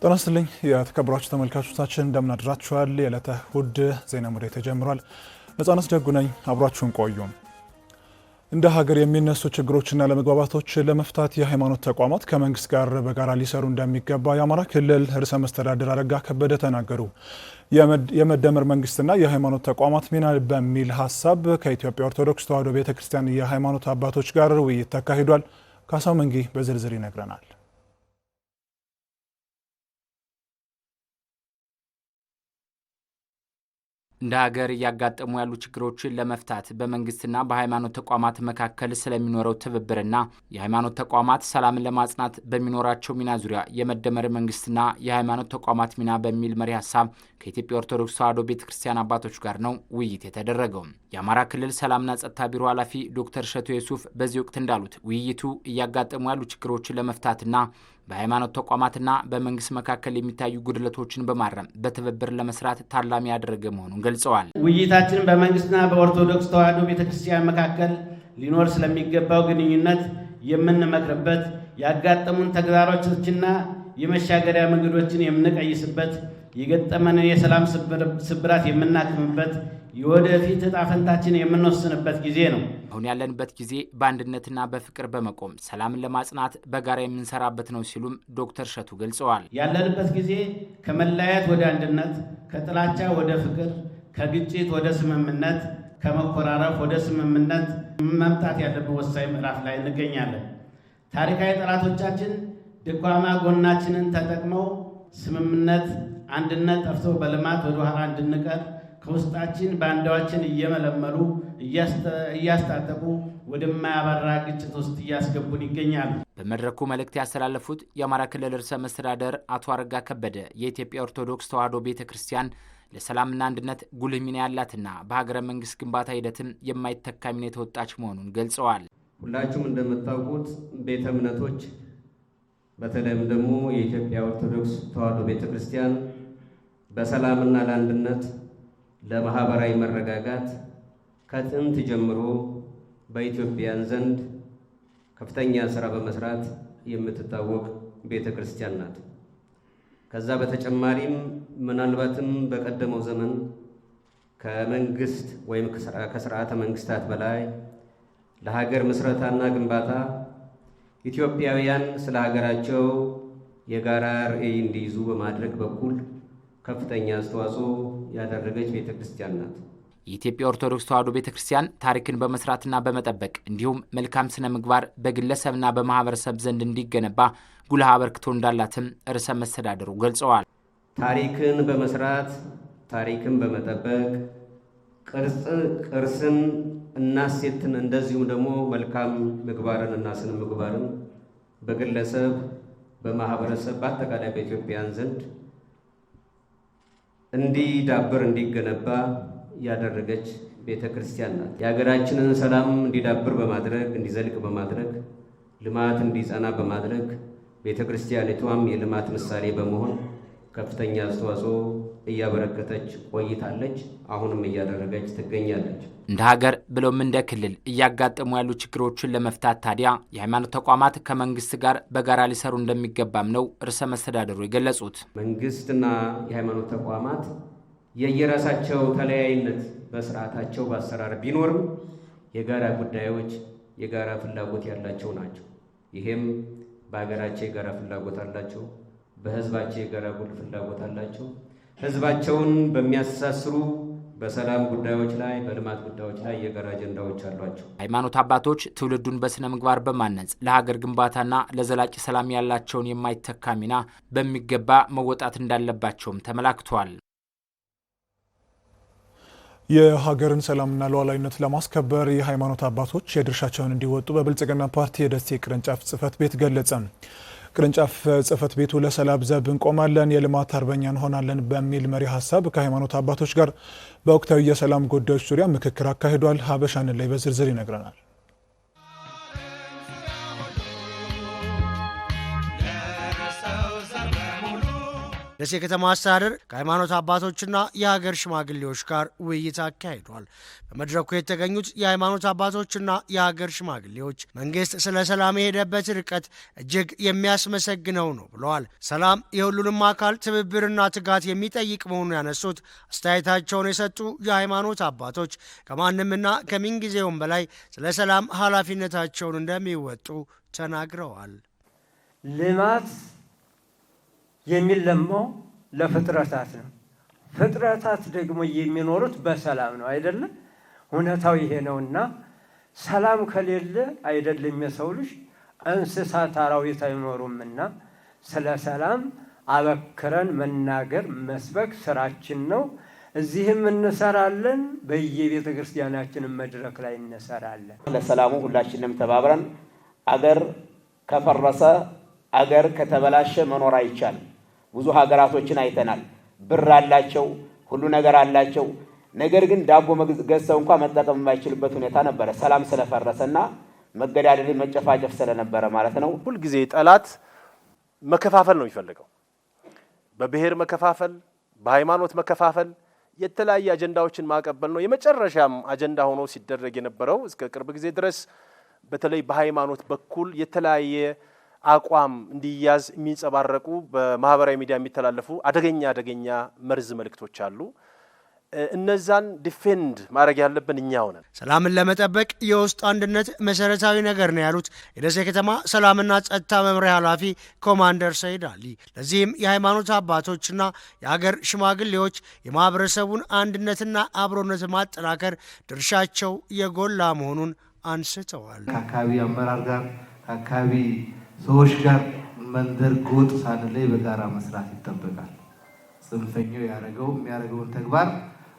ጤና ይስጥልኝ የተከበራችሁ ተመልካቾቻችን እንደምን አድራችኋል? የዕለተ እሁድ ዜና ሙዳይ ተጀምሯል። ነጻነት ደጉ ነኝ። አብራችሁን ቆዩ። እንደ ሀገር የሚነሱ ችግሮችና ለመግባባቶች ለመፍታት የሃይማኖት ተቋማት ከመንግስት ጋር በጋራ ሊሰሩ እንደሚገባ የአማራ ክልል ርዕሰ መስተዳድር አረጋ ከበደ ተናገሩ። የመደመር መንግስትና የሃይማኖት ተቋማት ሚና በሚል ሀሳብ ከኢትዮጵያ ኦርቶዶክስ ተዋሕዶ ቤተክርስቲያን የሃይማኖት አባቶች ጋር ውይይት ተካሂዷል። ካሳው መንጊ በዝርዝር ይነግረናል። እንደ ሀገር ያጋጠሙ ያሉ ችግሮችን ለመፍታት በመንግስትና በሃይማኖት ተቋማት መካከል ስለሚኖረው ትብብርና የሃይማኖት ተቋማት ሰላምን ለማጽናት በሚኖራቸው ሚና ዙሪያ የመደመር መንግስትና የሃይማኖት ተቋማት ሚና በሚል መሪ ሀሳብ ከኢትዮጵያ ኦርቶዶክስ ተዋሕዶ ቤተክርስቲያን አባቶች ጋር ነው ውይይት የተደረገው። የአማራ ክልል ሰላምና ጸጥታ ቢሮ ኃላፊ ዶክተር እሸቱ የሱፍ በዚህ ወቅት እንዳሉት ውይይቱ እያጋጠሙ ያሉ ችግሮችን ለመፍታትና በሃይማኖት ተቋማትና በመንግስት መካከል የሚታዩ ጉድለቶችን በማረም በትብብር ለመስራት ታላሚ ያደረገ መሆኑን ገልጸዋል። ውይይታችን በመንግስትና በኦርቶዶክስ ተዋሕዶ ቤተክርስቲያን መካከል ሊኖር ስለሚገባው ግንኙነት የምንመክርበት፣ ያጋጠሙን ተግዳሮቶችና የመሻገሪያ መንገዶችን የምንቀይስበት፣ የገጠመንን የሰላም ስብራት የምናክምበት፣ የወደፊት ዕጣ ፈንታችን የምንወስንበት ጊዜ ነው። አሁን ያለንበት ጊዜ በአንድነትና በፍቅር በመቆም ሰላምን ለማጽናት በጋራ የምንሰራበት ነው ሲሉም ዶክተር እሸቱ ገልጸዋል። ያለንበት ጊዜ ከመለያየት ወደ አንድነት፣ ከጥላቻ ወደ ፍቅር፣ ከግጭት ወደ ስምምነት፣ ከመኮራረፍ ወደ ስምምነት መምጣት ያለበት ወሳኝ ምዕራፍ ላይ እንገኛለን። ታሪካዊ ጠላቶቻችን ደካማ ጎናችንን ተጠቅመው ስምምነት፣ አንድነት ጠፍቶ በልማት ወደ ኋላ እንድንቀር ከውስጣችን ባንዳዎችን እየመለመሉ እያስታጠቁ ወደማያባራ ግጭት ውስጥ እያስገቡን ይገኛሉ። በመድረኩ መልእክት ያስተላለፉት የአማራ ክልል ርዕሰ መስተዳድር አቶ አረጋ ከበደ የኢትዮጵያ ኦርቶዶክስ ተዋሕዶ ቤተክርስቲያን ለሰላምና አንድነት ጉልህ ሚና ያላትና በሀገረ መንግስት ግንባታ ሂደትም የማይተካ ሚና የተወጣች መሆኑን ገልጸዋል። ሁላችሁም እንደምታውቁት ቤተ እምነቶች በተለይም ደግሞ የኢትዮጵያ ኦርቶዶክስ ተዋሕዶ ቤተክርስቲያን በሰላምና ለአንድነት ለማህበራዊ መረጋጋት ከጥንት ጀምሮ በኢትዮጵያን ዘንድ ከፍተኛ ስራ በመስራት የምትታወቅ ቤተክርስቲያን ናት። ከዛ በተጨማሪም ምናልባትም በቀደመው ዘመን ከመንግስት ወይም ከስርዓተ መንግስታት በላይ ለሀገር ምስረታና ግንባታ ኢትዮጵያውያን ስለ ሀገራቸው የጋራ ራዕይ እንዲይዙ በማድረግ በኩል ከፍተኛ አስተዋጽኦ ያደረገች ቤተክርስቲያን ናት። የኢትዮጵያ ኦርቶዶክስ ተዋሕዶ ቤተክርስቲያን ታሪክን በመስራትና በመጠበቅ እንዲሁም መልካም ስነ ምግባር በግለሰብና በማህበረሰብ ዘንድ እንዲገነባ ጉልህ አበርክቶ እንዳላትም ርዕሰ መስተዳድሩ ገልጸዋል። ታሪክን በመስራት ታሪክን በመጠበቅ ቅርስን እና እሴትን እንደዚሁም ደግሞ መልካም ምግባርን እና ስነ ምግባርን በግለሰብ በማህበረሰብ በአጠቃላይ በኢትዮጵያን ዘንድ እንዲዳብር እንዲገነባ ያደረገች ቤተክርስቲያን ናት። የሀገራችንን ሰላም እንዲዳብር በማድረግ እንዲዘልቅ በማድረግ ልማት እንዲጸና በማድረግ ቤተክርስቲያኒቷም የልማት ምሳሌ በመሆን ከፍተኛ አስተዋጽኦ እያበረከተች ቆይታለች። አሁንም እያደረገች ትገኛለች። እንደ ሀገር ብሎም እንደ ክልል እያጋጠሙ ያሉ ችግሮችን ለመፍታት ታዲያ የሃይማኖት ተቋማት ከመንግስት ጋር በጋራ ሊሰሩ እንደሚገባም ነው ርዕሰ መስተዳድሩ የገለጹት። መንግስትና የሃይማኖት ተቋማት የየራሳቸው ተለያይነት በስርዓታቸው በአሰራር ቢኖርም የጋራ ጉዳዮች የጋራ ፍላጎት ያላቸው ናቸው። ይሄም በሀገራቸው የጋራ ፍላጎት አላቸው፣ በህዝባቸው የጋራ ፍላጎት አላቸው። ህዝባቸውን በሚያስተሳስሩ በሰላም ጉዳዮች ላይ በልማት ጉዳዮች ላይ የጋራ አጀንዳዎች አሏቸው። ሃይማኖት አባቶች ትውልዱን በስነ ምግባር በማነጽ ለሀገር ግንባታና ለዘላቂ ሰላም ያላቸውን የማይተካ ሚና በሚገባ መወጣት እንዳለባቸውም ተመላክቷል። የሀገርን ሰላምና ሉዓላዊነት ለማስከበር የሃይማኖት አባቶች የድርሻቸውን እንዲወጡ በብልጽግና ፓርቲ የደሴ ቅርንጫፍ ጽሕፈት ቤት ገለጸ። ቅርንጫፍ ጽሕፈት ቤቱ ለሰላም ዘብ እንቆማለን፣ የልማት አርበኛ እንሆናለን በሚል መሪ ሀሳብ ከሃይማኖት አባቶች ጋር በወቅታዊ የሰላም ጉዳዮች ዙሪያ ምክክር አካሂዷል። ሀበሻንን ላይ በዝርዝር ይነግረናል። ደሴ ከተማ አስተዳደር ከሃይማኖት አባቶችና የሀገር ሽማግሌዎች ጋር ውይይት አካሂዷል። በመድረኩ የተገኙት የሃይማኖት አባቶችና የሀገር ሽማግሌዎች መንግስት ስለ ሰላም የሄደበት ርቀት እጅግ የሚያስመሰግነው ነው ብለዋል። ሰላም የሁሉንም አካል ትብብርና ትጋት የሚጠይቅ መሆኑን ያነሱት አስተያየታቸውን የሰጡ የሃይማኖት አባቶች ከማንምና ከምንጊዜውም በላይ ስለ ሰላም ኃላፊነታቸውን እንደሚወጡ ተናግረዋል። ልማት የሚለማው ለፍጥረታት ነው። ፍጥረታት ደግሞ የሚኖሩት በሰላም ነው አይደለ? ሁኔታው ይሄ ነውና ሰላም ከሌለ አይደለም የሰው ልጅ እንስሳት አራዊት አይኖሩምና ስለ ሰላም አበክረን መናገር መስበክ ስራችን ነው። እዚህም እንሰራለን፣ በየቤተ ክርስቲያናችን መድረክ ላይ እንሰራለን። ለሰላሙ ሁላችንም ተባብረን አገር ከፈረሰ አገር ከተበላሸ መኖር አይቻልም። ብዙ ሀገራቶችን አይተናል። ብር አላቸው፣ ሁሉ ነገር አላቸው። ነገር ግን ዳቦ ገዝተው እንኳን መጠቀም የማይችልበት ሁኔታ ነበረ። ሰላም ስለፈረሰና መገዳደል መጨፋጨፍ ስለነበረ ማለት ነው። ሁሉ ጊዜ ጠላት መከፋፈል ነው የሚፈልገው። በብሔር መከፋፈል፣ በሃይማኖት መከፋፈል፣ የተለያየ አጀንዳዎችን ማቀበል ነው የመጨረሻም አጀንዳ ሆኖ ሲደረግ የነበረው። እስከ ቅርብ ጊዜ ድረስ በተለይ በሃይማኖት በኩል የተለያየ አቋም እንዲያዝ የሚንጸባረቁ በማህበራዊ ሚዲያ የሚተላለፉ አደገኛ መርዝ መልእክቶች አሉ። እነዛን ዲፌንድ ማድረግ ያለብን እኛው ነን። ሰላምን ለመጠበቅ የውስጥ አንድነት መሰረታዊ ነገር ነው ያሉት የደሴ ከተማ ሰላምና ጸጥታ መምሪያ ኃላፊ ኮማንደር ሰይድ አሊ፣ ለዚህም የሃይማኖት አባቶችና የሀገር ሽማግሌዎች የማህበረሰቡን አንድነትና አብሮነት ማጠናከር ድርሻቸው የጎላ መሆኑን አንስተዋል። ከአካባቢ አመራር ጋር ከአካባቢ ሰዎች ጋር መንደር ጎጥ ሳንለይ በጋራ መስራት ይጠበቃል። ጽንፈኛው የሚያደርገውን ተግባር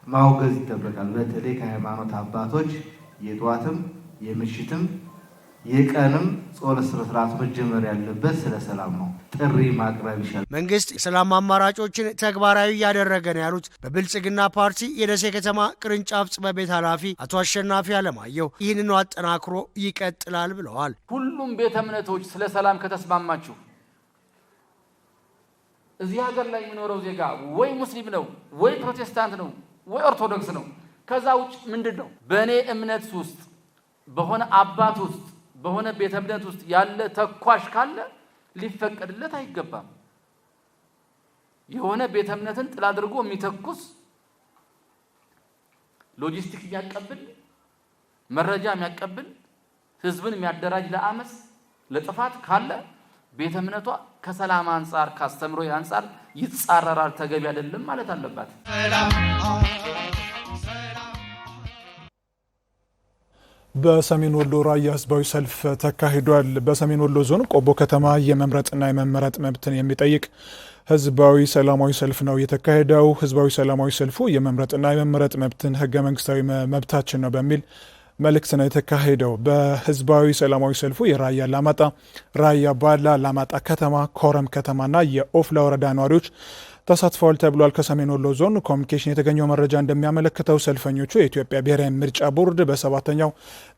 ማውገዝ ይጠበቃል። በተለይ ከሃይማኖት አባቶች የጧትም የምሽትም የቀንም ጾለት ስርዓት መጀመር ያለበት ስለ ሰላም ነው። ጥሪ ማቅረብ ይሻላል። መንግስት የሰላም አማራጮችን ተግባራዊ ያደረገ ነው ያሉት በብልጽግና ፓርቲ የደሴ ከተማ ቅርንጫፍ ጽሕፈት ቤት ኃላፊ አቶ አሸናፊ አለማየሁ ይህንኑ አጠናክሮ ይቀጥላል ብለዋል። ሁሉም ቤተ እምነቶች ስለ ሰላም ከተስማማችሁ እዚህ ሀገር ላይ የሚኖረው ዜጋ ወይ ሙስሊም ነው ወይ ፕሮቴስታንት ነው ወይ ኦርቶዶክስ ነው። ከዛ ውጭ ምንድነው በእኔ እምነት ውስጥ በሆነ አባት ውስጥ በሆነ ቤተ እምነት ውስጥ ያለ ተኳሽ ካለ ሊፈቀድለት አይገባም። የሆነ ቤተ እምነትን ጥላ አድርጎ የሚተኩስ ሎጂስቲክ የሚያቀብል መረጃ የሚያቀብል ህዝብን የሚያደራጅ ለአመስ ለጥፋት ካለ ቤተ እምነቷ ከሰላም አንፃር ካስተምሮ አንፃር ይጻረራል፣ ተገቢ አይደለም ማለት አለባት። በሰሜን ወሎ ራያ ህዝባዊ ሰልፍ ተካሂዷል። በሰሜን ወሎ ዞን ቆቦ ከተማ የመምረጥና የመመረጥ መብትን የሚጠይቅ ህዝባዊ ሰላማዊ ሰልፍ ነው የተካሄደው። ህዝባዊ ሰላማዊ ሰልፉ የመምረጥና የመመረጥ መብትን ህገ መንግስታዊ መብታችን ነው በሚል መልእክት ነው የተካሄደው። በህዝባዊ ሰላማዊ ሰልፉ የራያ አላማጣ፣ ራያ ባላ፣ አላማጣ ከተማ፣ ኮረም ከተማና የኦፍላ ወረዳ ነዋሪዎች ተሳትፈዋል ተብሏል። ከሰሜን ወሎ ዞን ኮሚኒኬሽን የተገኘው መረጃ እንደሚያመለክተው ሰልፈኞቹ የኢትዮጵያ ብሔራዊ ምርጫ ቦርድ በሰባተኛው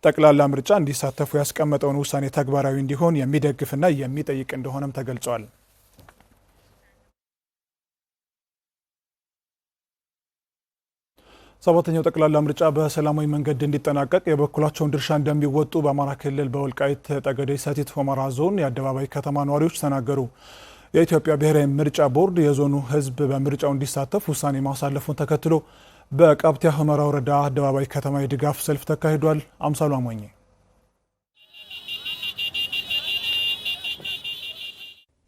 ጠቅላላ ምርጫ እንዲሳተፉ ያስቀመጠውን ውሳኔ ተግባራዊ እንዲሆን የሚደግፍና የሚጠይቅ እንደሆነም ተገልጿል። ሰባተኛው ጠቅላላ ምርጫ በሰላማዊ መንገድ እንዲጠናቀቅ የበኩላቸውን ድርሻ እንደሚወጡ በአማራ ክልል በወልቃይት ጠገዴ ሰቲት ሁመራ ዞን የአደባባይ ከተማ ነዋሪዎች ተናገሩ። የኢትዮጵያ ብሔራዊ ምርጫ ቦርድ የዞኑ ህዝብ በምርጫው እንዲሳተፍ ውሳኔ ማሳለፉን ተከትሎ በቃብቲያ ሁመራ ወረዳ አደባባይ ከተማ የድጋፍ ሰልፍ ተካሂዷል። አምሳሉ አሞኘ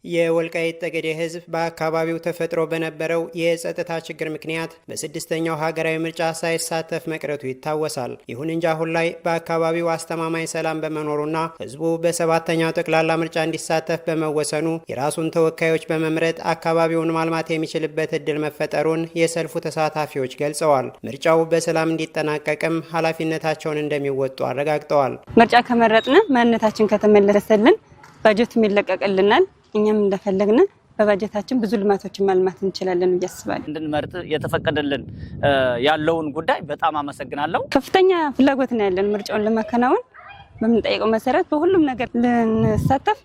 የወልቃይት ጠገዴ ህዝብ በአካባቢው ተፈጥሮ በነበረው የጸጥታ ችግር ምክንያት በስድስተኛው ሀገራዊ ምርጫ ሳይሳተፍ መቅረቱ ይታወሳል። ይሁን እንጂ አሁን ላይ በአካባቢው አስተማማኝ ሰላም በመኖሩና ህዝቡ በሰባተኛው ጠቅላላ ምርጫ እንዲሳተፍ በመወሰኑ የራሱን ተወካዮች በመምረጥ አካባቢውን ማልማት የሚችልበት እድል መፈጠሩን የሰልፉ ተሳታፊዎች ገልጸዋል። ምርጫው በሰላም እንዲጠናቀቅም ኃላፊነታቸውን እንደሚወጡ አረጋግጠዋል። ምርጫ ከመረጥን ማንነታችን ከተመለሰልን ባጀት ይለቀቅልናል። እኛም እንደፈለግን በባጀታችን ብዙ ልማቶችን ማልማት እንችላለን ብዬ አስባለሁ። እንድንመርጥ የተፈቀደልን ያለውን ጉዳይ በጣም አመሰግናለሁ። ከፍተኛ ፍላጎት ነው ያለን ምርጫውን ለማከናወን በምንጠይቀው መሰረት በሁሉም ነገር ልንሳተፍ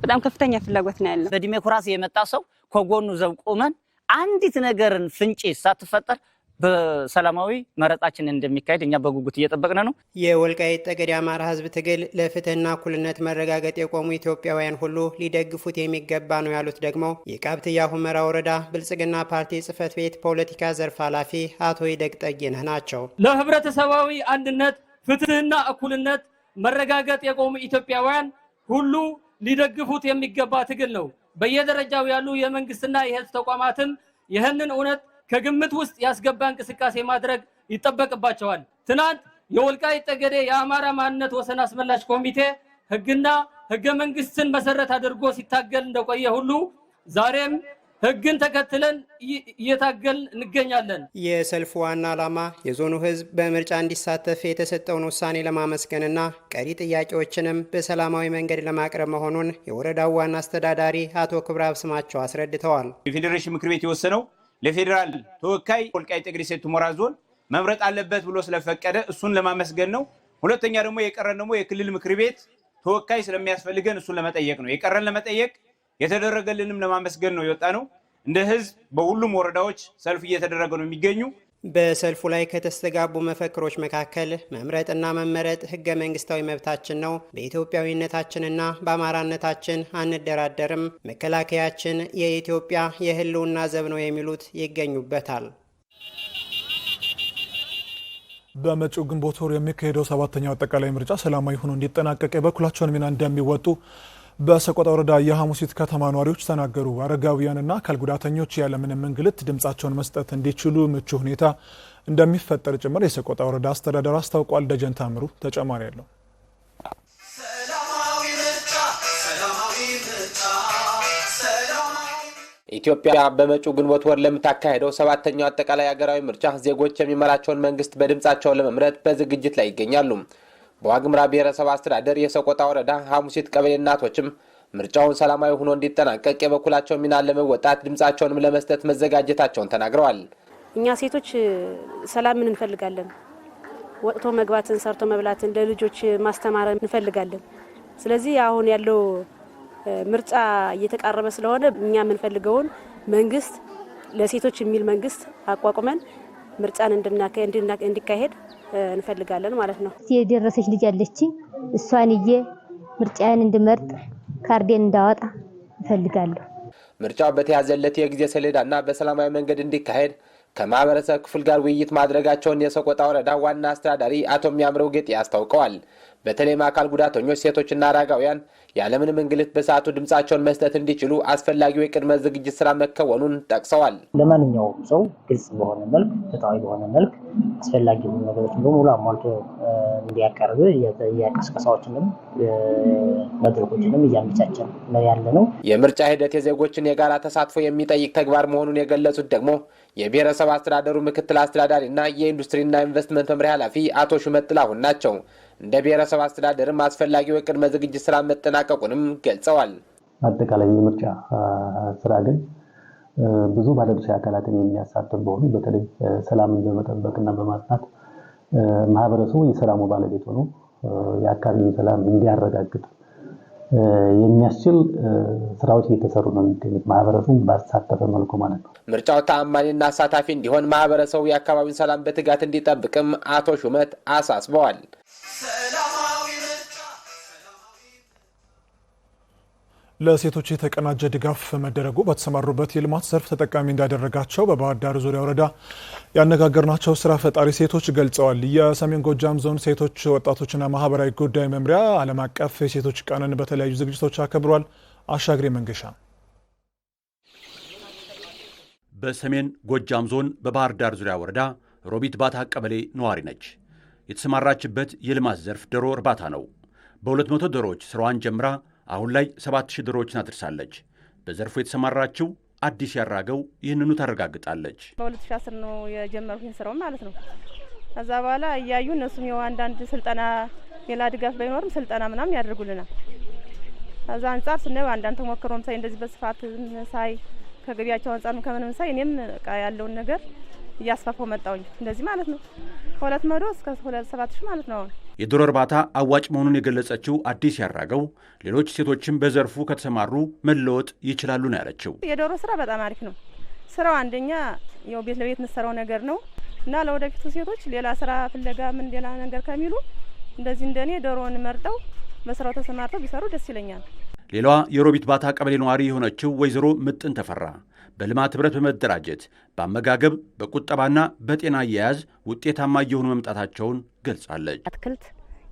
በጣም ከፍተኛ ፍላጎት ነው ያለን። በዲሞክራሲ የመጣ ሰው ከጎኑ ዘብ ቆመን አንዲት ነገርን ፍንጭ ሳትፈጠር በሰላማዊ መረጣችን እንደሚካሄድ እኛ በጉጉት እየጠበቅን ነው። የወልቃይት ጠገዴ አማራ ህዝብ ትግል ለፍትህና እኩልነት መረጋገጥ የቆሙ ኢትዮጵያውያን ሁሉ ሊደግፉት የሚገባ ነው ያሉት ደግሞ የቃብትያ ሁመራ ወረዳ ብልጽግና ፓርቲ ጽህፈት ቤት ፖለቲካ ዘርፍ ኃላፊ አቶ ይደግ ጠጌነህ ናቸው። ለህብረተሰባዊ አንድነት ፍትህና እኩልነት መረጋገጥ የቆሙ ኢትዮጵያውያን ሁሉ ሊደግፉት የሚገባ ትግል ነው። በየደረጃው ያሉ የመንግስትና የህዝብ ተቋማትም ይህንን እውነት ከግምት ውስጥ ያስገባ እንቅስቃሴ ማድረግ ይጠበቅባቸዋል። ትናንት የወልቃይት ጠገዴ የአማራ ማንነት ወሰን አስመላሽ ኮሚቴ ህግና ህገ መንግስትን መሰረት አድርጎ ሲታገል እንደቆየ ሁሉ ዛሬም ህግን ተከትለን እየታገል እንገኛለን። የሰልፉ ዋና ዓላማ የዞኑ ህዝብ በምርጫ እንዲሳተፍ የተሰጠውን ውሳኔ ለማመስገንና ቀሪ ጥያቄዎችንም በሰላማዊ መንገድ ለማቅረብ መሆኑን የወረዳው ዋና አስተዳዳሪ አቶ ክብራብ ስማቸው አስረድተዋል። የፌዴሬሽን ምክር ቤት የወሰነው ለፌዴራል ተወካይ ወልቃይት ጠገዴ ሰቲት ሁመራ ዞን መምረጥ አለበት ብሎ ስለፈቀደ እሱን ለማመስገን ነው። ሁለተኛ ደግሞ የቀረን ደግሞ የክልል ምክር ቤት ተወካይ ስለሚያስፈልገን እሱን ለመጠየቅ ነው። የቀረን ለመጠየቅ የተደረገልንም ለማመስገን ነው የወጣ ነው። እንደ ህዝብ በሁሉም ወረዳዎች ሰልፍ እየተደረገ ነው የሚገኙ። በሰልፉ ላይ ከተስተጋቡ መፈክሮች መካከል መምረጥና መመረጥ ህገ መንግስታዊ መብታችን ነው፣ በኢትዮጵያዊነታችንና በአማራነታችን አንደራደርም፣ መከላከያችን የኢትዮጵያ የህልውና ዘብ ነው የሚሉት ይገኙበታል። በመጪው ግንቦት ወር የሚካሄደው 7ኛው አጠቃላይ ምርጫ ሰላማዊ ሆኖ እንዲጠናቀቅ የበኩላቸውን ሚና እንደሚወጡ በሰቆጣ ወረዳ የሐሙሲት ከተማ ነዋሪዎች ተናገሩ። አረጋውያንና አካል ጉዳተኞች ያለምንም እንግልት ድምጻቸውን መስጠት እንዲችሉ ምቹ ሁኔታ እንደሚፈጠር ጭምር የሰቆጣ ወረዳ አስተዳደር አስታውቋል። ደጀን ታምሩ ተጨማሪ ያለው። ኢትዮጵያ በመጪው ግንቦት ወር ለምታካሄደው 7ኛው አጠቃላይ ሀገራዊ ምርጫ ዜጎች የሚመራቸውን መንግስት በድምጻቸው ለመምረጥ በዝግጅት ላይ ይገኛሉ። በዋግምራ ብሔረሰብ አስተዳደር የሰቆጣ ወረዳ ሐሙሲት ቀበሌ እናቶችም ምርጫውን ሰላማዊ ሆኖ እንዲጠናቀቅ የበኩላቸውን ሚና ለመወጣት ድምጻቸውንም ለመስጠት መዘጋጀታቸውን ተናግረዋል። እኛ ሴቶች ሰላምን እንፈልጋለን። ወጥቶ መግባትን፣ ሰርቶ መብላትን፣ ለልጆች ማስተማርን እንፈልጋለን። ስለዚህ አሁን ያለው ምርጫ እየተቃረበ ስለሆነ እኛ የምንፈልገውን መንግስት ለሴቶች የሚል መንግስት አቋቁመን ምርጫን እንዲካሄድ እንፈልጋለን ማለት ነው። የደረሰች ልጅ አለች። እሷን ምርጫን እንድመርጥ ካርዴን እንዳወጣ እፈልጋለሁ። ምርጫው በተያዘለት የጊዜ ሰሌዳና በሰላማዊ መንገድ እንዲካሄድ ከማህበረሰብ ክፍል ጋር ውይይት ማድረጋቸውን የሰቆጣ ወረዳ ዋና አስተዳዳሪ አቶ ሚያምረው ጌጤ አስታውቀዋል። በተለይም አካል ጉዳተኞች፣ ሴቶችና አረጋውያን ያለምንም እንግልት በሰዓቱ ድምጻቸውን መስጠት እንዲችሉ አስፈላጊው የቅድመ ዝግጅት ስራ መከወኑን ጠቅሰዋል። ለማንኛውም ሰው ግልጽ በሆነ መልክ፣ ፍትሃዊ በሆነ መልክ አስፈላጊ ነገሮችን በሙሉ አሟልቶ እንዲያቀርብ የቅስቀሳዎችንም መድረኮችንም እያመቻቸን ነው ያለነው። የምርጫ ሂደት የዜጎችን የጋራ ተሳትፎ የሚጠይቅ ተግባር መሆኑን የገለጹት ደግሞ የብሔረሰብ አስተዳደሩ ምክትል አስተዳዳሪና የኢንዱስትሪና ኢንቨስትመንት መምሪያ ኃላፊ አቶ ሹመት ጥላሁን ናቸው። እንደ ብሔረሰብ አስተዳደርም አስፈላጊው የቅድመ ዝግጅት ስራ መጠናቀቁንም ገልጸዋል። አጠቃላይ የምርጫ ስራ ግን ብዙ ባለድርሻ አካላትን የሚያሳትፍ በሆኑ በተለይ ሰላምን በመጠበቅና በማጽናት ማህበረሰቡ የሰላሙ ባለቤት ሆኖ የአካባቢውን ሰላም እንዲያረጋግጥ የሚያስችል ስራዎች እየተሰሩ ነው የሚገኙት፣ ማህበረሰቡን ባሳተፈ መልኩ ማለት ነው። ምርጫው ተአማኒና አሳታፊ እንዲሆን ማህበረሰቡ የአካባቢውን ሰላም በትጋት እንዲጠብቅም አቶ ሹመት አሳስበዋል። ለሴቶች የተቀናጀ ድጋፍ መደረጉ በተሰማሩበት የልማት ዘርፍ ተጠቃሚ እንዳደረጋቸው በባህር ዳር ዙሪያ ወረዳ ያነጋገርናቸው ስራ ፈጣሪ ሴቶች ገልጸዋል። የሰሜን ጎጃም ዞን ሴቶች ወጣቶችና ማህበራዊ ጉዳይ መምሪያ ዓለም አቀፍ የሴቶች ቀንን በተለያዩ ዝግጅቶች አከብሯል። አሻግሬ መንገሻ በሰሜን ጎጃም ዞን በባህር ዳር ዙሪያ ወረዳ ሮቢት ባታ ቀበሌ ነዋሪ ነች። የተሰማራችበት የልማት ዘርፍ ዶሮ እርባታ ነው። በ200 ዶሮዎች ስራዋን ጀምራ አሁን ላይ 7000 ዶሮዎችን አድርሳለች። በዘርፉ የተሰማራችው አዲስ ያራገው ይህንኑ ታረጋግጣለች። በ2010 ነው የጀመርኩኝ ስራው ማለት ነው። ከዛ በኋላ እያዩ እነሱም ያው አንዳንድ ስልጠና ሌላ ድጋፍ ባይኖርም ስልጠና ምናምን ያደርጉልናል። ከዛ አንጻር ስናየው አንዳንድ ተሞክሮም ሳይ እንደዚህ በስፋት ሳይ ከገቢያቸው አንጻርም ከምንም ሳይ እኔም ያለውን ነገር እያስፋፋው መጣውኝ እንደዚህ ማለት ነው። ከ200 እስከ 7000 ማለት ነው። የዶሮ እርባታ አዋጭ መሆኑን የገለጸችው አዲስ ያራገው ሌሎች ሴቶችም በዘርፉ ከተሰማሩ መለወጥ ይችላሉ ነው ያለችው። የዶሮ ስራ በጣም አሪፍ ነው። ስራው አንደኛ ያው ቤት ለቤት እንሰራው ነገር ነው እና ለወደፊቱ ሴቶች ሌላ ስራ ፍለጋ ምን ሌላ ነገር ከሚሉ እንደዚህ እንደኔ ዶሮን መርጠው በስራው ተሰማርተው ቢሰሩ ደስ ይለኛል። ሌላዋ የሮቢት ባታ ቀበሌ ነዋሪ የሆነችው ወይዘሮ ምጥን ተፈራ በልማት ህብረት በመደራጀት በአመጋገብ በቁጠባና በጤና አያያዝ ውጤታማ እየሆኑ መምጣታቸውን ገልጻለች። አትክልት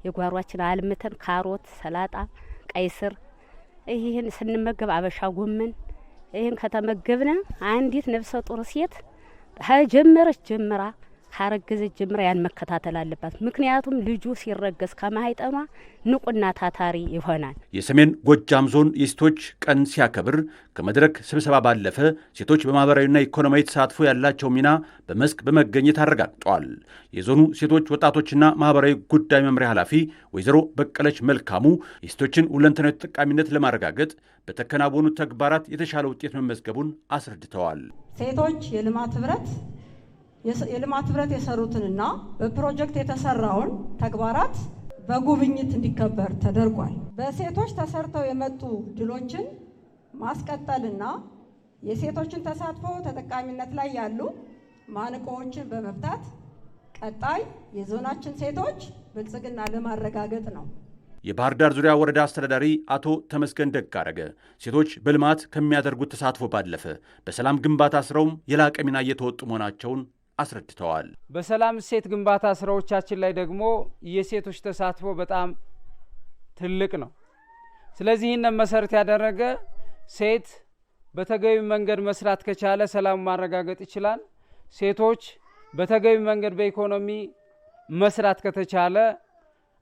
የጓሯችን አልምተን ካሮት፣ ሰላጣ፣ ቀይ ስር ይህን ስንመገብ አበሻ ጎመን ይህን ከተመገብነ አንዲት ነፍሰ ጡር ሴት ጀመረች ጀምራ ካረገዘች ጀምራ ያን መከታተል አለባት። ምክንያቱም ልጁ ሲረገዝ ከማህፀኗ ንቁና ታታሪ ይሆናል። የሰሜን ጎጃም ዞን የሴቶች ቀን ሲያከብር ከመድረክ ስብሰባ ባለፈ ሴቶች በማህበራዊና ኢኮኖሚያዊ ተሳትፎ ያላቸው ሚና በመስክ በመገኘት አረጋግጠዋል። የዞኑ ሴቶች ወጣቶችና ማህበራዊ ጉዳይ መምሪያ ኃላፊ ወይዘሮ በቀለች መልካሙ የሴቶችን ሁለንተናዊ ተጠቃሚነት ለማረጋገጥ በተከናወኑ ተግባራት የተሻለ ውጤት መመዝገቡን አስረድተዋል። ሴቶች የልማት ህብረት የሰሩትንና በፕሮጀክት የተሰራውን ተግባራት በጉብኝት እንዲከበር ተደርጓል። በሴቶች ተሰርተው የመጡ ድሎችን ማስቀጠልና የሴቶችን ተሳትፎ ተጠቃሚነት ላይ ያሉ ማነቆዎችን በመፍታት ቀጣይ የዞናችን ሴቶች ብልጽግና ለማረጋገጥ ነው። የባህር ዳር ዙሪያ ወረዳ አስተዳዳሪ አቶ ተመስገን ደጋረገ ሴቶች በልማት ከሚያደርጉት ተሳትፎ ባለፈ በሰላም ግንባታ ስራውም የላቀ ሚና እየተወጡ መሆናቸውን አስረድተዋል። በሰላም እሴት ግንባታ ስራዎቻችን ላይ ደግሞ የሴቶች ተሳትፎ በጣም ትልቅ ነው። ስለዚህ ይህንን መሰረት ያደረገ ሴት በተገቢ መንገድ መስራት ከቻለ ሰላም ማረጋገጥ ይችላል። ሴቶች በተገቢ መንገድ በኢኮኖሚ መስራት ከተቻለ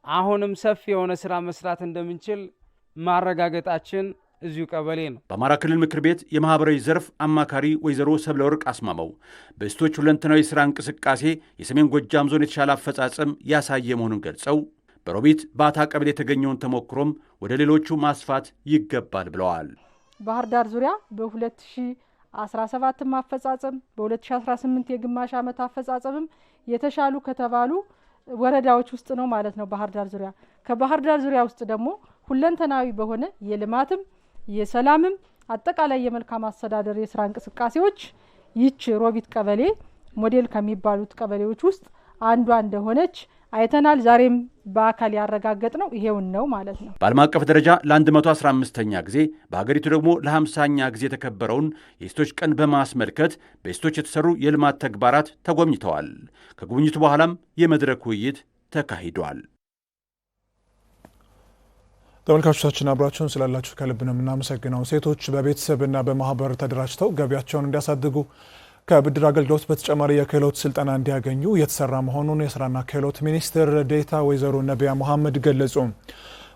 አሁንም ሰፊ የሆነ ስራ መስራት እንደምንችል ማረጋገጣችን እዚሁ ቀበሌ ነው። በአማራ ክልል ምክር ቤት የማህበራዊ ዘርፍ አማካሪ ወይዘሮ ሰብለወርቅ አስማማው በሴቶች ሁለንተናዊ ስራ እንቅስቃሴ የሰሜን ጎጃም ዞን የተሻለ አፈጻጸም ያሳየ መሆኑን ገልጸው በሮቢት ባታ ቀበሌ የተገኘውን ተሞክሮም ወደ ሌሎቹ ማስፋት ይገባል ብለዋል። ባህር ዳር ዙሪያ በ2017 አፈጻጸም በ2018 የግማሽ ዓመት አፈጻጸምም የተሻሉ ከተባሉ ወረዳዎች ውስጥ ነው ማለት ነው። ባህር ዳር ዙሪያ ከባህር ዳር ዙሪያ ውስጥ ደግሞ ሁለንተናዊ በሆነ የልማትም የሰላምም አጠቃላይ የመልካም አስተዳደር የስራ እንቅስቃሴዎች ይች ሮቢት ቀበሌ ሞዴል ከሚባሉት ቀበሌዎች ውስጥ አንዷ እንደሆነች አይተናል። ዛሬም በአካል ያረጋገጥ ነው ይሄውን ነው ማለት ነው። በዓለም አቀፍ ደረጃ ለ115ኛ ጊዜ በሀገሪቱ ደግሞ ለ50ኛ ጊዜ የተከበረውን የሴቶች ቀን በማስመልከት በሴቶች የተሰሩ የልማት ተግባራት ተጎብኝተዋል። ከጉብኝቱ በኋላም የመድረክ ውይይት ተካሂዷል። ተመልካቾቻችን አብራችሁን ስላላችሁ ከልብ ነው የምናመሰግነው። ሴቶች በቤተሰብና በማህበር ተደራጅተው ገቢያቸውን እንዲያሳድጉ ከብድር አገልግሎት በተጨማሪ የክህሎት ስልጠና እንዲያገኙ እየተሰራ መሆኑን የስራና ክህሎት ሚኒስትር ዴኤታ ወይዘሮ ነቢያ መሐመድ ገለጹ።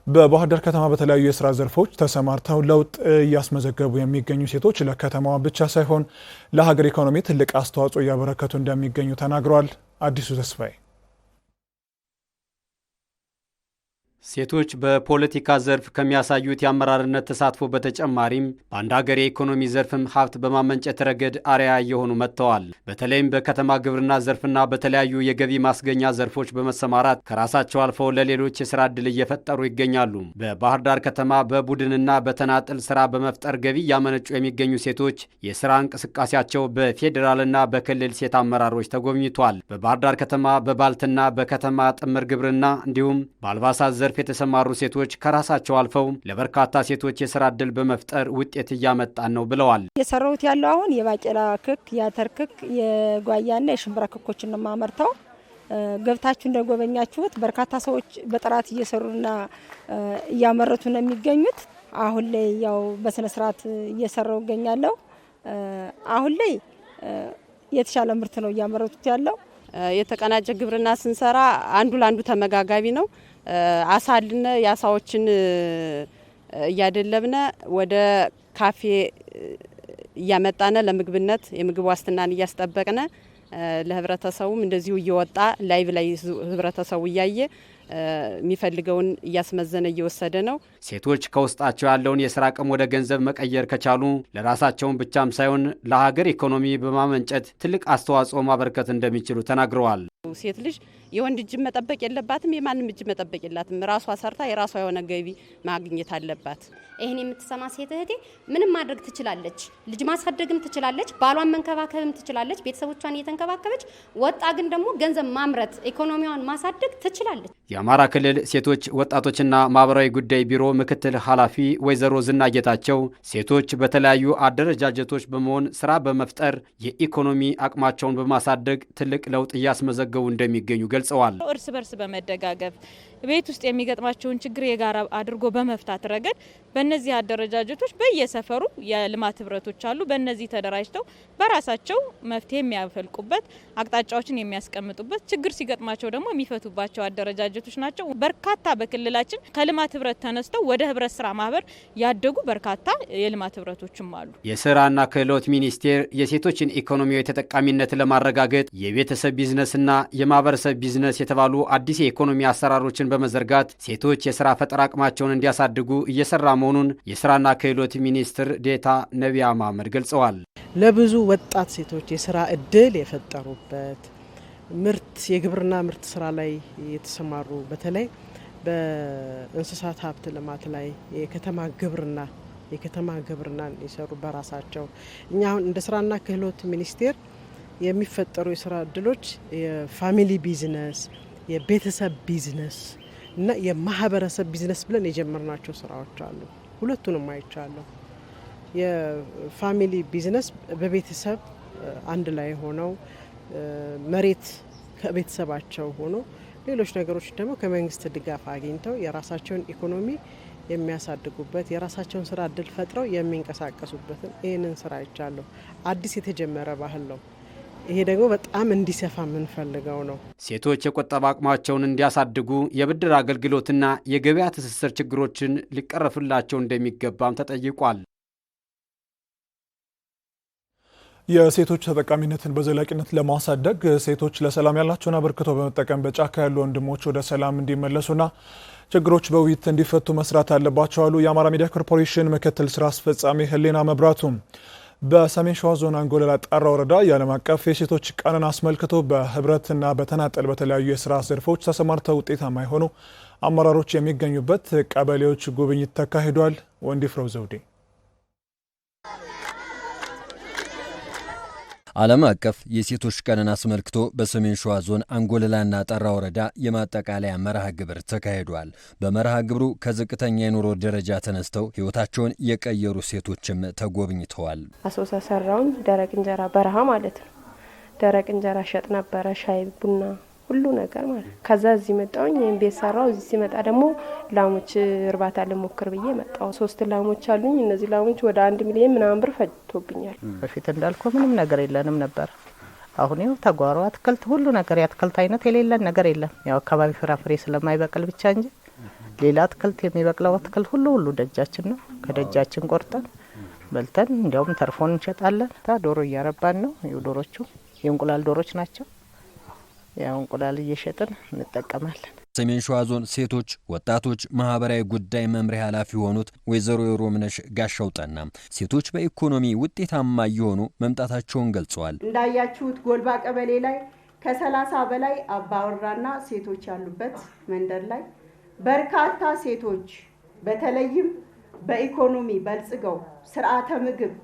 በባህር ዳር ከተማ በተለያዩ የስራ ዘርፎች ተሰማርተው ለውጥ እያስመዘገቡ የሚገኙ ሴቶች ለከተማዋ ብቻ ሳይሆን ለሀገር ኢኮኖሚ ትልቅ አስተዋጽኦ እያበረከቱ እንደሚገኙ ተናግረዋል። አዲሱ ተስፋዬ ሴቶች በፖለቲካ ዘርፍ ከሚያሳዩት የአመራርነት ተሳትፎ በተጨማሪም በአንድ ሀገር የኢኮኖሚ ዘርፍም ሀብት በማመንጨት ረገድ አርአያ እየሆኑ መጥተዋል። በተለይም በከተማ ግብርና ዘርፍና በተለያዩ የገቢ ማስገኛ ዘርፎች በመሰማራት ከራሳቸው አልፈው ለሌሎች የስራ ዕድል እየፈጠሩ ይገኛሉ። በባህር ዳር ከተማ በቡድንና በተናጥል ስራ በመፍጠር ገቢ እያመነጩ የሚገኙ ሴቶች የስራ እንቅስቃሴያቸው በፌዴራልና በክልል ሴት አመራሮች ተጎብኝቷል። በባህር ዳር ከተማ በባልትና በከተማ ጥምር ግብርና እንዲሁም በአልባሳት ዘርፍ የተሰማሩ ሴቶች ከራሳቸው አልፈው ለበርካታ ሴቶች የስራ ዕድል በመፍጠር ውጤት እያመጣን ነው ብለዋል። የሰራሁት ያለው አሁን የባቄላ ክክ፣ የአተር ክክ፣ የጓያና የሽምብራ ክኮችን ነው የማመርተው። ገብታችሁ እንደጎበኛችሁት በርካታ ሰዎች በጥራት እየሰሩና እያመረቱ ነው የሚገኙት። አሁን ላይ ያው በስነ ስርዓት እየሰራው እገኛለሁ። አሁን ላይ የተሻለ ምርት ነው እያመረቱት ያለው። የተቀናጀ ግብርና ስንሰራ አንዱ ለአንዱ ተመጋጋቢ ነው። አሳልነ የአሳዎችን እያደለብነ ወደ ካፌ እያመጣነ ለምግብነት የምግብ ዋስትናን እያስጠበቅነ ለህብረተሰቡም እንደዚሁ እየወጣ ላይቭ ላይ ህብረተሰቡ እያየ የሚፈልገውን እያስመዘነ እየወሰደ ነው። ሴቶች ከውስጣቸው ያለውን የስራ አቅም ወደ ገንዘብ መቀየር ከቻሉ ለራሳቸውን ብቻም ሳይሆን ለሀገር ኢኮኖሚ በማመንጨት ትልቅ አስተዋጽኦ ማበርከት እንደሚችሉ ተናግረዋል። ሴት ልጅ የወንድ እጅ መጠበቅ የለባትም፣ የማንም እጅ መጠበቅ የላትም። ራሷ ሰርታ የራሷ የሆነ ገቢ ማግኘት አለባት። ይህን የምትሰማ ሴት እህቴ ምንም ማድረግ ትችላለች። ልጅ ማሳደግም ትችላለች፣ ባሏን መንከባከብም ትችላለች፣ ቤተሰቦቿን እየተንከባከበች ወጣ ግን ደግሞ ገንዘብ ማምረት ኢኮኖሚዋን ማሳደግ ትችላለች። የአማራ ክልል ሴቶች ወጣቶችና ማህበራዊ ጉዳይ ቢሮ ምክትል ኃላፊ ወይዘሮ ዝና ጌታቸው ሴቶች በተለያዩ አደረጃጀቶች በመሆን ስራ በመፍጠር የኢኮኖሚ አቅማቸውን በማሳደግ ትልቅ ለውጥ እያስመዘገቡ እንደሚገኙ ገልጸዋል። እርስ በርስ በመደጋገፍ ቤት ውስጥ የሚገጥማቸውን ችግር የጋራ አድርጎ በመፍታት ረገድ በእነዚህ አደረጃጀቶች በየሰፈሩ የልማት ህብረቶች አሉ። በእነዚህ ተደራጅተው በራሳቸው መፍትሄ የሚያፈልቁበት አቅጣጫዎችን የሚያስቀምጡበት ችግር ሲገጥማቸው ደግሞ የሚፈቱባቸው አደረጃጀቶች ናቸው። በርካታ በክልላችን ከልማት ህብረት ተነስተው ወደ ህብረት ስራ ማህበር ያደጉ በርካታ የልማት ህብረቶችም አሉ። የስራና ክህሎት ሚኒስቴር የሴቶችን ኢኮኖሚያዊ ተጠቃሚነት ለማረጋገጥ የቤተሰብ ቢዝነስና የማህበረሰብ ቢዝነስ የተባሉ አዲስ የኢኮኖሚ አሰራሮችን በመዘርጋት ሴቶች የስራ ፈጠራ አቅማቸውን እንዲያሳድጉ እየሰራ መሆኑን የስራና ክህሎት ሚኒስትር ዴታ ነቢያ መሐመድ ገልጸዋል። ለብዙ ወጣት ሴቶች የስራ እድል የፈጠሩበት የግብርና ምርት ስራ ላይ የተሰማሩ በተለይ በእንስሳት ሀብት ልማት ላይ የከተማ ግብርናን የሰሩ በራሳቸው እኛ አሁን እንደ ስራና ክህሎት ሚኒስቴር የሚፈጠሩ የስራ እድሎች የፋሚሊ ቢዝነስ፣ የቤተሰብ ቢዝነስ እና የማህበረሰብ ቢዝነስ ብለን የጀመርናቸው ስራዎች አሉ። ሁለቱንም አይቻለሁ። የፋሚሊ ቢዝነስ በቤተሰብ አንድ ላይ ሆነው መሬት ከቤተሰባቸው ሆኖ ሌሎች ነገሮች ደግሞ ከመንግስት ድጋፍ አግኝተው የራሳቸውን ኢኮኖሚ የሚያሳድጉበት የራሳቸውን ስራ እድል ፈጥረው የሚንቀሳቀሱበትን ይህንን ስራ አይቻለሁ። አዲስ የተጀመረ ባህል ነው። ይሄ ደግሞ በጣም እንዲሰፋ የምንፈልገው ነው። ሴቶች የቁጠባ አቅማቸውን እንዲያሳድጉ የብድር አገልግሎትና የገበያ ትስስር ችግሮችን ሊቀረፍላቸው እንደሚገባም ተጠይቋል። የሴቶች ተጠቃሚነትን በዘላቂነት ለማሳደግ ሴቶች ለሰላም ያላቸውን አበርክቶ በመጠቀም በጫካ ያሉ ወንድሞች ወደ ሰላም እንዲመለሱና ችግሮች በውይይት እንዲፈቱ መስራት አለባቸው አሉ የአማራ ሚዲያ ኮርፖሬሽን ምክትል ስራ አስፈጻሚ ህሊና መብራቱ። በሰሜን ሸዋ ዞን አንጎለላ ጣራ ወረዳ የዓለም አቀፍ የሴቶች ቀንን አስመልክቶ በህብረትና በተናጠል በተለያዩ የስራ ዘርፎች ተሰማርተው ውጤታማ የሆኑ አመራሮች የሚገኙበት ቀበሌዎች ጉብኝት ተካሂዷል። ወንዲፍረው ዘውዴ ዓለም አቀፍ የሴቶች ቀንን አስመልክቶ በሰሜን ሸዋ ዞን አንጎለላና ጣራ ወረዳ የማጠቃለያ መርሃ ግብር ተካሂዷል። በመርሃ ግብሩ ከዝቅተኛ የኑሮ ደረጃ ተነስተው ህይወታቸውን የቀየሩ ሴቶችም ተጎብኝተዋል። አሶሳ ሰራውን ደረቅ እንጀራ በረሃ ማለት ነው። ደረቅ እንጀራ ሸጥ ነበረ፣ ሻይ ቡና ሁሉ ነገር ማለት። ከዛ እዚህ መጣሁኝ፣ ይሄን ቤት ሰራው። እዚህ ሲመጣ ደግሞ ላሞች እርባታ ልሞክር ብዬ መጣሁ። 3 ላሞች አሉኝ። እነዚህ ላሞች ወደ 1 ሚሊዮን ምናምን ብር ፈጅቶብኛል። በፊት እንዳልኩ ምንም ነገር የለንም ነበር። አሁን ይኸው ተጓሮ አትክልት ሁሉ ነገር የአትክልት አይነት የሌለን ነገር የለም። ያው አካባቢ ፍራፍሬ ስለማይበቅል ብቻ እንጂ ሌላ አትክልት የሚበቅለው አትክልት ሁሉ ደጃችን ነው። ከደጃችን ቆርጠን በልተን እንዲያውም ተርፎን እንሸጣለን። ዶሮ እያረባን ነው። ይኸው ዶሮቹ የእንቁላል ዶሮች ናቸው። ያው እንቁላል እየሸጥን እንጠቀማለን። ሰሜን ሸዋ ዞን ሴቶች ወጣቶች ማህበራዊ ጉዳይ መምሪያ ኃላፊ የሆኑት ወይዘሮ የሮምነሽ ጋሻውጣና ሴቶች በኢኮኖሚ ውጤታማ እየሆኑ መምጣታቸውን ገልጸዋል። እንዳያችሁት ጎልባ ቀበሌ ላይ ከ30 በላይ አባወራና ሴቶች ያሉበት መንደር ላይ በርካታ ሴቶች በተለይም በኢኮኖሚ በልጽገው ስርዓተ ምግብ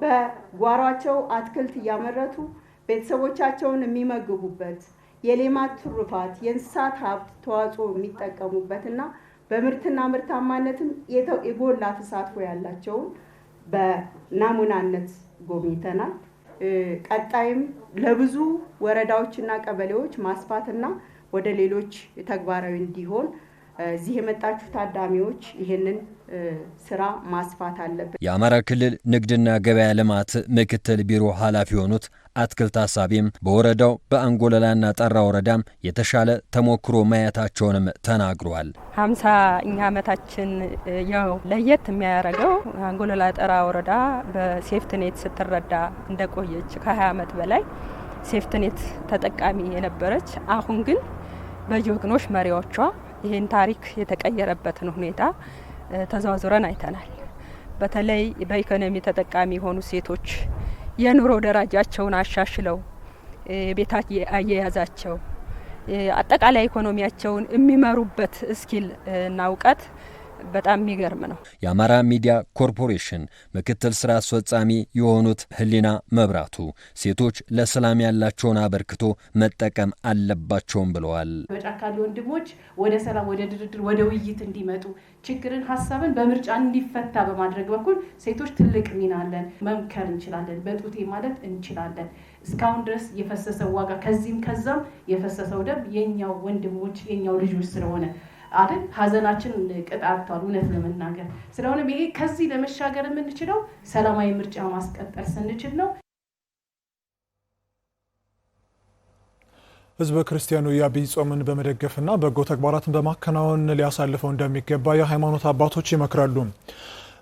በጓሯቸው አትክልት እያመረቱ ቤተሰቦቻቸውን የሚመግቡበት የሌማት ትሩፋት የእንስሳት ሀብት ተዋጽኦ የሚጠቀሙበትና በምርትና ምርታማነትም የጎላ ተሳትፎ ያላቸውን በናሙናነት ጎብኝተናል። ቀጣይም ለብዙ ወረዳዎችና ቀበሌዎች ማስፋትና ወደ ሌሎች ተግባራዊ እንዲሆን እዚህ የመጣችሁ ታዳሚዎች ይህንን ስራ ማስፋት አለበት። የአማራ ክልል ንግድና ገበያ ልማት ምክትል ቢሮ ኃላፊ የሆኑት አትክልት ሀሳቢም በወረዳው በአንጎለላና ጣራ ወረዳም የተሻለ ተሞክሮ ማየታቸውንም ተናግረዋል። 50ኛ ዓመታችን ያው ለየት የሚያደርገው አንጎለላ ጣራ ወረዳ በሴፍትኔት ስትረዳ እንደቆየች ከ20 ዓመት በላይ ሴፍትኔት ተጠቃሚ የነበረች አሁን ግን በጀግኖች መሪዎቿ ይህን ታሪክ የተቀየረበትን ሁኔታ ተዘዋውረን አይተናል። በተለይ በኢኮኖሚ ተጠቃሚ የሆኑ ሴቶች የኑሮ ደረጃቸውን አሻሽለው ቤት አያያዛቸው አጠቃላይ ኢኮኖሚያቸውን የሚመሩበት ስኪል እና እውቀት በጣም የሚገርም ነው። የአማራ ሚዲያ ኮርፖሬሽን ምክትል ስራ አስፈጻሚ የሆኑት ህሊና መብራቱ ሴቶች ለሰላም ያላቸውን አበርክቶ መጠቀም አለባቸውም ብለዋል። በጫካ ያሉ ወንድሞች ወደ ሰላም፣ ወደ ድርድር፣ ወደ ውይይት እንዲመጡ ችግርን፣ ሀሳብን በምርጫ እንዲፈታ በማድረግ በኩል ሴቶች ትልቅ ሚና አለን። መምከር እንችላለን፣ በጡቴ ማለት እንችላለን። እስካሁን ድረስ የፈሰሰው ዋጋ ከዚህም ከዛም የፈሰሰው ደም የኛው ወንድሞች የኛው ልጆች ስለሆነ አይደል ሀዘናችን ቅጣቷል እውነት ለመናገር ስለሆነ ይሄ ከዚህ ለመሻገር የምንችለው ሰላማዊ ምርጫ ማስቀጠል ስንችል ነው። ህዝበ ክርስቲያኑ የአብይ ጾምን በመደገፍና በጎ ተግባራትን በማከናወን ሊያሳልፈው እንደሚገባ የሃይማኖት አባቶች ይመክራሉ።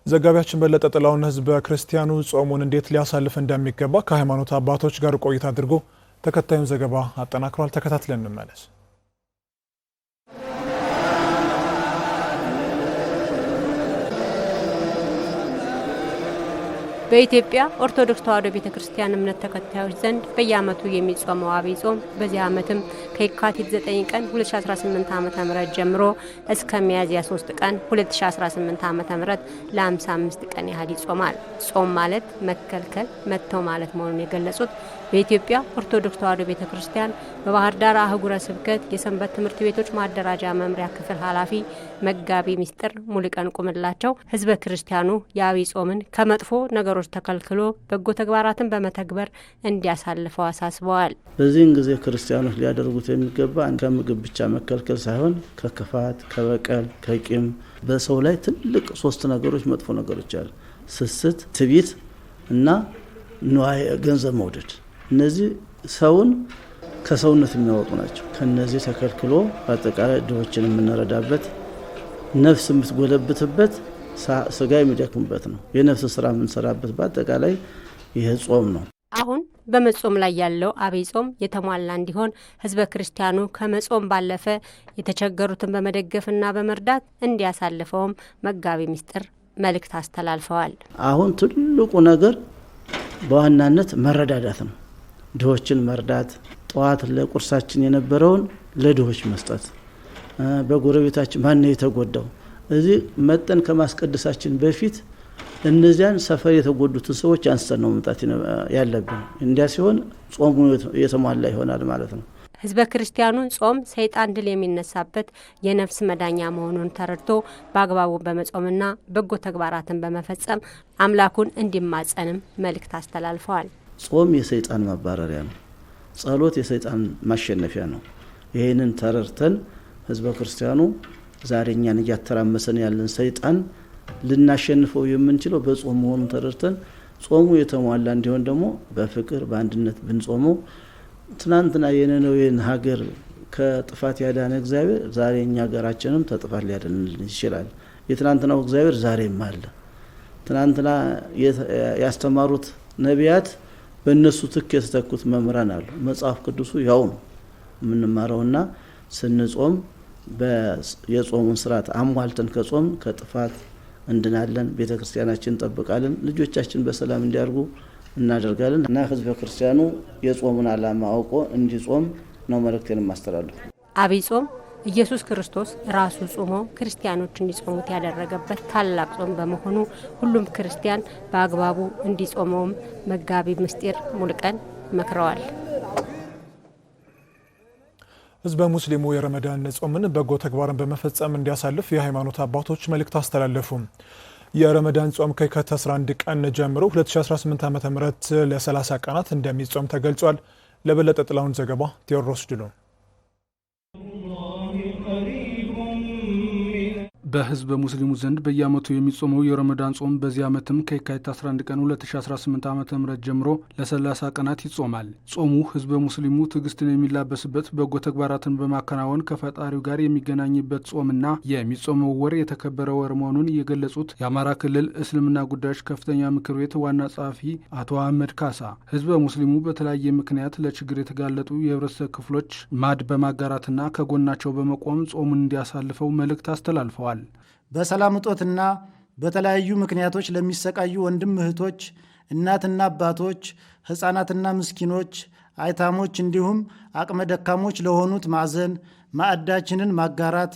ዘጋቢያችን በለጠ ጥላውን ህዝበ ክርስቲያኑ ጾሙን እንዴት ሊያሳልፍ እንደሚገባ ከሃይማኖት አባቶች ጋር ቆይታ አድርጎ ተከታዩን ዘገባ አጠናክሯል። ተከታትለን እንመለስ። በኢትዮጵያ ኦርቶዶክስ ተዋሕዶ ቤተክርስቲያን እምነት ተከታዮች ዘንድ በየዓመቱ የሚጾመው አብይ ጾም በዚህ ዓመትም ከየካቲት 9 ቀን 2018 ዓ.ም ጀምሮ እስከ ሚያዝያ 3 ቀን 2018 ዓ.ም ለ55 ቀን ያህል ይጾማል። ጾም ማለት መከልከል፣ መተው ማለት መሆኑን የገለጹት በኢትዮጵያ ኦርቶዶክስ ተዋሕዶ ቤተክርስቲያን በባህር ዳር አህጉረ ስብከት የሰንበት ትምህርት ቤቶች ማደራጃ መምሪያ ክፍል ኃላፊ መጋቢ ሚስጥር ሙሉቀን ቁምላቸው ህዝበ ክርስቲያኑ የአብይ ጾምን ከመጥፎ ነገሮች ተከልክሎ በጎ ተግባራትን በመተግበር እንዲያሳልፈው አሳስበዋል። በዚህን ጊዜ ክርስቲያኖች ሊያደርጉት የሚገባ ከምግብ ብቻ መከልከል ሳይሆን ከክፋት፣ ከበቀል፣ ከቂም በሰው ላይ ትልቅ 3 ነገሮች መጥፎ ነገሮች አሉ። ስስት፣ ትዕቢት እና ንዋይ ገንዘብ መውደድ። እነዚህ ሰውን ከሰውነት የሚያወጡ ናቸው። ከነዚህ ተከልክሎ በአጠቃላይ ድሆችን የምንረዳበት ነፍስ የምትጎለብትበት ስጋ የሚደክምበት ነው። የነፍስ ስራ የምንሰራበት በአጠቃላይ ይህ ጾም ነው። አሁን በመጾም ላይ ያለው አብይ ጾም የተሟላ እንዲሆን ህዝበ ክርስቲያኑ ከመጾም ባለፈ የተቸገሩትን በመደገፍና በመርዳት እንዲያሳልፈውም መጋቢ ሚስጥር መልእክት አስተላልፈዋል። አሁን ትልቁ ነገር በዋናነት መረዳዳት ነው። ድሆችን መርዳት፣ ጠዋት ለቁርሳችን የነበረውን ለድሆች መስጠት፣ በጎረቤታችን ማን ነው የተጎዳው እዚህ መጠን ከማስቀደሳችን በፊት እነዚያን ሰፈር የተጎዱትን ሰዎች አንስተን ነው መምጣት ያለብን። እንዲያ ሲሆን ጾሙ የተሟላ ይሆናል ማለት ነው። ህዝበ ክርስቲያኑን ጾም ሰይጣን ድል የሚነሳበት የነፍስ መዳኛ መሆኑን ተረድቶ በአግባቡ በመጾምና በጎ ተግባራትን በመፈጸም አምላኩን እንዲማጸንም መልእክት አስተላልፈዋል። ጾም የሰይጣን ማባረሪያ ነው። ጸሎት የሰይጣን ማሸነፊያ ነው። ይህንን ተረድተን ህዝበ ክርስቲያኑ ዛሬ እኛን እያተራመሰን ያለን ሰይጣን ልናሸንፈው የምንችለው በጾም መሆኑን ተረድተን ጾሙ የተሟላ እንዲሆን ደግሞ በፍቅር በአንድነት ብንጾመው ትናንትና የነነዌን ሀገር ከጥፋት ያዳነ እግዚአብሔር ዛሬ እኛ ሀገራችንም ተጥፋት ሊያድንልን ይችላል። የትናንትናው እግዚአብሔር ዛሬም አለ። ትናንትና ያስተማሩት ነቢያት በእነሱ ትክ የተተኩት መምህራን አሉ። መጽሐፍ ቅዱሱ ያው ነው የምንማረውና ስንጾም የጾሙን ስርዓት አሟልተን ከጾም ከጥፋት እንድናለን፣ ቤተ ክርስቲያናችን እንጠብቃለን፣ ልጆቻችን በሰላም እንዲያርጉ እናደርጋለን እና ህዝበ ክርስቲያኑ የጾሙን ዓላማ አውቆ እንዲጾም ነው መልእክቴን ማስተላለፍ። አብይ ጾም ኢየሱስ ክርስቶስ ራሱ ጾሞ ክርስቲያኖች እንዲጾሙት ያደረገበት ታላቅ ጾም በመሆኑ ሁሉም ክርስቲያን በአግባቡ እንዲጾመውም መጋቢ ምስጢር ሙሉቀን መክረዋል። ህዝበ ሙስሊሙ የረመዳን ጾምን በጎ ተግባርን በመፈጸም እንዲያሳልፍ የሃይማኖት አባቶች መልእክት አስተላለፉ። የረመዳን ጾም ከየካቲት 11 ቀን ጀምሮ 2018 ዓ.ም ለ30 ቀናት እንደሚጾም ተገልጿል። ለበለጠ ጥላውን ዘገባ ቴዎድሮስ ድሎ። በህዝበ ሙስሊሙ ዘንድ በየዓመቱ የሚጾመው የረመዳን ጾም በዚህ ዓመትም ከየካቲት 11 ቀን 2018 ዓ.ም ጀምሮ ለ30 ቀናት ይጾማል። ጾሙ ህዝበ ሙስሊሙ ትዕግስትን የሚላበስበት፣ በጎ ተግባራትን በማከናወን ከፈጣሪው ጋር የሚገናኝበት ጾምና የሚጾመው ወር የተከበረ ወር መሆኑን የገለጹት የአማራ ክልል እስልምና ጉዳዮች ከፍተኛ ምክር ቤት ዋና ጸሐፊ አቶ አህመድ ካሳ ህዝበ ሙስሊሙ በተለያየ ምክንያት ለችግር የተጋለጡ የህብረተሰብ ክፍሎች ማድ በማጋራትና ከጎናቸው በመቆም ጾሙን እንዲያሳልፈው መልእክት አስተላልፈዋል። በሰላም እጦትና በተለያዩ ምክንያቶች ለሚሰቃዩ ወንድም እህቶች፣ እናትና አባቶች፣ ህፃናትና ምስኪኖች፣ አይታሞች እንዲሁም አቅመ ደካሞች ለሆኑት ማዘን፣ ማዕዳችንን ማጋራት፣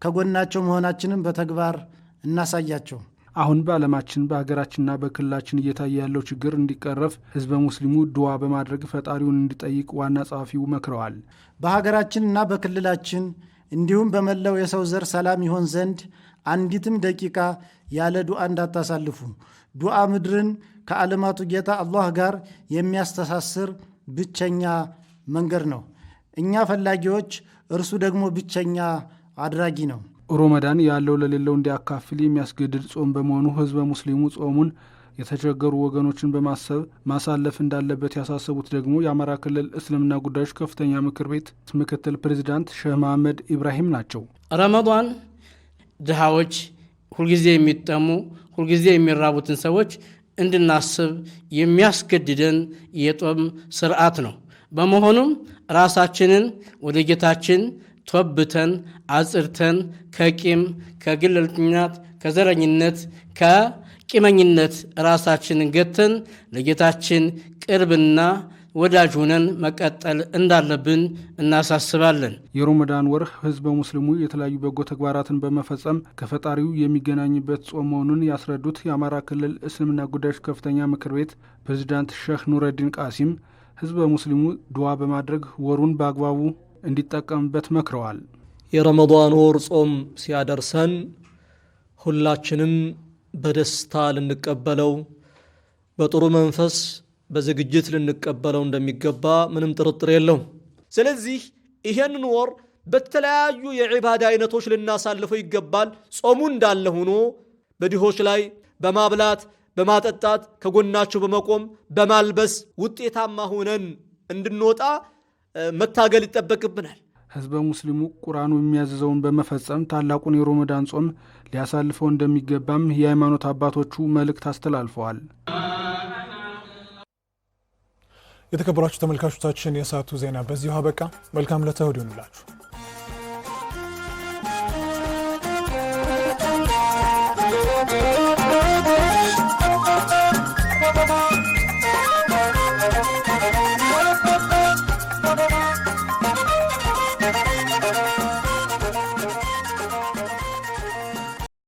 ከጎናቸው መሆናችንን በተግባር እናሳያቸው። አሁን በዓለማችን በሀገራችንና በክልላችን እየታየ ያለው ችግር እንዲቀረፍ ህዝበ ሙስሊሙ ድዋ በማድረግ ፈጣሪውን እንዲጠይቅ ዋና ጸሐፊው መክረዋል። በሀገራችንና በክልላችን እንዲሁም በመላው የሰው ዘር ሰላም ይሆን ዘንድ አንዲትም ደቂቃ ያለ ዱዓ እንዳታሳልፉ። ዱዓ ምድርን ከዓለማቱ ጌታ አላህ ጋር የሚያስተሳስር ብቸኛ መንገድ ነው። እኛ ፈላጊዎች፣ እርሱ ደግሞ ብቸኛ አድራጊ ነው። ሮመዳን ያለው ለሌለው እንዲያካፍል የሚያስገድድ ጾም በመሆኑ ህዝበ ሙስሊሙ ጾሙን የተቸገሩ ወገኖችን በማሰብ ማሳለፍ እንዳለበት ያሳሰቡት ደግሞ የአማራ ክልል እስልምና ጉዳዮች ከፍተኛ ምክር ቤት ምክትል ፕሬዚዳንት ሼህ መሐመድ ኢብራሂም ናቸው። ረመዳን ድሃዎች፣ ሁልጊዜ የሚጠሙ ሁልጊዜ የሚራቡትን ሰዎች እንድናስብ የሚያስገድደን የጾም ስርዓት ነው። በመሆኑም ራሳችንን ወደ ጌታችን ተወብተን አጽርተን ከቂም፣ ከግለልተኝነት፣ ከዘረኝነት፣ ከቂመኝነት ራሳችንን ገተን ለጌታችን ቅርብና ወዳጅ ሆነን መቀጠል እንዳለብን እናሳስባለን። የረመዳን ወር ህዝበ ሙስሊሙ የተለያዩ በጎ ተግባራትን በመፈጸም ከፈጣሪው የሚገናኝበት ጾም መሆኑን ያስረዱት የአማራ ክልል እስልምና ጉዳዮች ከፍተኛ ምክር ቤት ፕሬዚዳንት ሼህ ኑረዲን ቃሲም ህዝበ ሙስሊሙ ዱዓ በማድረግ ወሩን በአግባቡ እንዲጠቀምበት መክረዋል። የረመዳን ወር ጾም ሲያደርሰን ሁላችንም በደስታ ልንቀበለው፣ በጥሩ መንፈስ በዝግጅት ልንቀበለው እንደሚገባ ምንም ጥርጥር የለውም። ስለዚህ ይሄንን ወር በተለያዩ የዒባዳ አይነቶች ልናሳልፈው ይገባል። ጾሙ እንዳለ ሆኖ በድሆች ላይ በማብላት በማጠጣት ከጎናቸው በመቆም በማልበስ ውጤታማ ሆነን እንድንወጣ መታገል ይጠበቅብናል። ህዝበ ሙስሊሙ ቁርአኑ የሚያዘዘውን በመፈጸም ታላቁን የረመዳን ጾም ሊያሳልፈው እንደሚገባም የሃይማኖት አባቶቹ መልእክት አስተላልፈዋል። የተከበራችሁ ተመልካቾቻችን የሰዓቱ ዜና በዚሁ አበቃ። መልካም ለተወዲው ይሁንላችሁ።